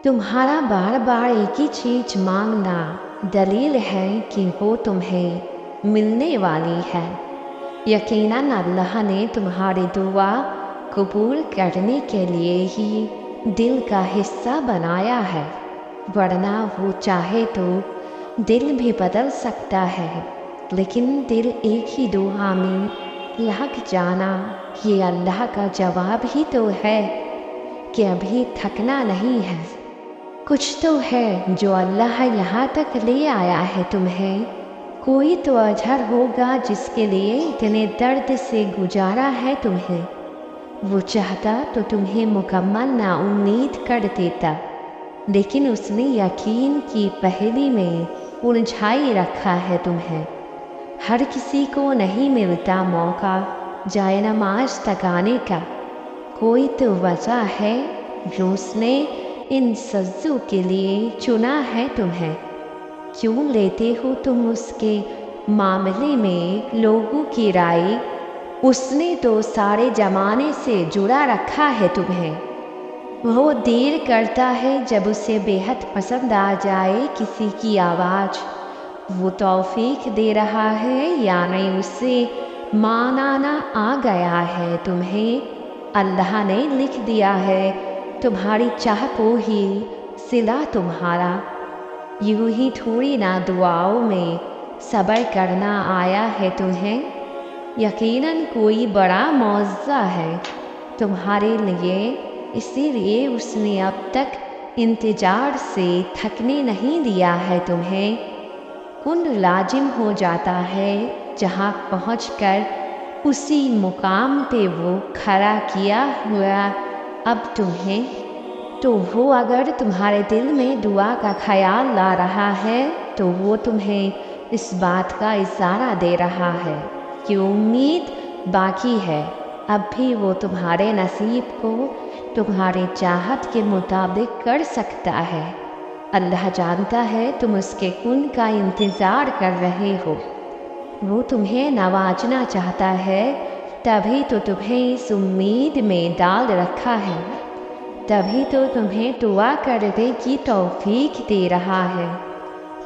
तुम्हारा बार बार एक ही चीज मांगना दलील है कि वो तुम्हें मिलने वाली है। यकीनन अल्लाह ने तुम्हारी दुआ कबूल करने के लिए ही दिल का हिस्सा बनाया है, वरना वो चाहे तो दिल भी बदल सकता है। लेकिन दिल एक ही दुआ में लग जाना ये अल्लाह का जवाब ही तो है कि अभी थकना नहीं है। कुछ तो है जो अल्लाह यहाँ तक ले आया है तुम्हें। कोई तो अजहर होगा जिसके लिए इतने दर्द से गुजारा है तुम्हें। वो चाहता तो तुम्हें मुकम्मल नाउम्मीद कर देता, लेकिन उसने यकीन की पहेली में उलझाई रखा है तुम्हें। हर किसी को नहीं मिलता मौका जाए नमाज तक आने का। कोई तो वजह है जो उसने इन सज्जों के लिए चुना है तुम्हें। क्यों लेते हो तुम उसके मामले में लोगों की राय? उसने तो सारे जमाने से जुड़ा रखा है तुम्हें। वो देर करता है जब उसे बेहद पसंद आ जाए किसी की आवाज़। वो तौफीक दे रहा है यानी उसे मानाना आ गया है तुम्हें। अल्लाह ने लिख दिया है तुम्हारी चाह को ही सिला तुम्हारा। यूं ही थोड़ी ना दुआओं में सब्र करना आया है तुम्हें। यकीनन कोई बड़ा मौज़ा है तुम्हारे लिए, इसीलिए उसने अब तक इंतज़ार से थकने नहीं दिया है तुम्हें। कुन लाजिम हो जाता है जहाँ पहुँचकर उसी मुकाम पे वो खड़ा किया हुआ अब तुम्हें। तो वो अगर तुम्हारे दिल में दुआ का ख्याल ला रहा है तो वो तुम्हें इस बात का इशारा दे रहा है कि उम्मीद बाकी है। अब भी वो तुम्हारे नसीब को तुम्हारे चाहत के मुताबिक कर सकता है। अल्लाह जानता है तुम उसके कुन का इंतज़ार कर रहे हो। वो तुम्हें नवाजना चाहता है, तभी तो तुम्हें इस उम्मीद में डाल रखा है, तभी तो तुम्हें दुआ करने की तौफीक दे रहा है।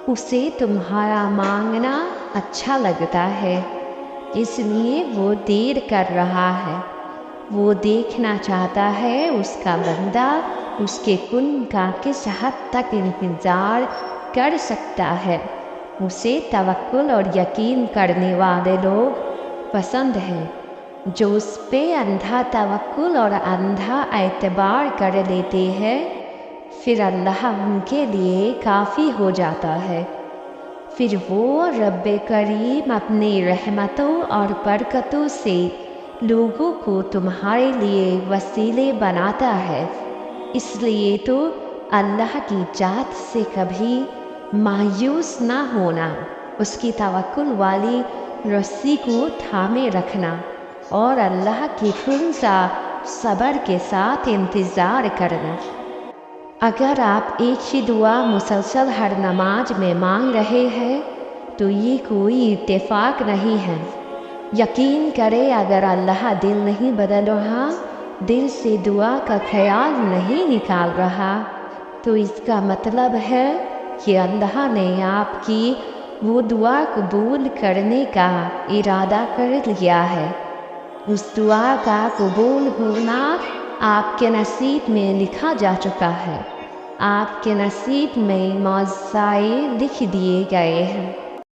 उसे तुम्हारा मांगना अच्छा लगता है, इसलिए वो देर कर रहा है। वो देखना चाहता है उसका बंदा उसके कुन का किस हद तक इंतज़ार कर सकता है। उसे तवक्कुल और यकीन करने वाले लोग पसंद हैं, जो उस पे अंधा तवक्कुल और अंधा एतबार कर लेते हैं। फिर अल्लाह उनके लिए काफ़ी हो जाता है। फिर वो रब्बे करीम अपनी रहमतों और बरकतों से लोगों को तुम्हारे लिए वसीले बनाता है। इसलिए तो अल्लाह की जात से कभी मायूस ना होना, उसकी तवक्कुल वाली रस्सी को थामे रखना और अल्लाह की खुदा सब्र के साथ इंतज़ार करना। अगर आप एक ही दुआ मुसलसल हर नमाज में मांग रहे हैं तो ये कोई इत्तेफाक नहीं है। यकीन करें अगर अल्लाह दिल नहीं बदल रहा, दिल से दुआ का ख्याल नहीं निकाल रहा, तो इसका मतलब है कि अल्लाह ने आपकी वो दुआ कबूल करने का इरादा कर लिया है। उस दुआ का कबूल होना आपके नसीब में लिखा जा चुका है। आपके नसीब में मौज़ाए लिख दिए गए हैं।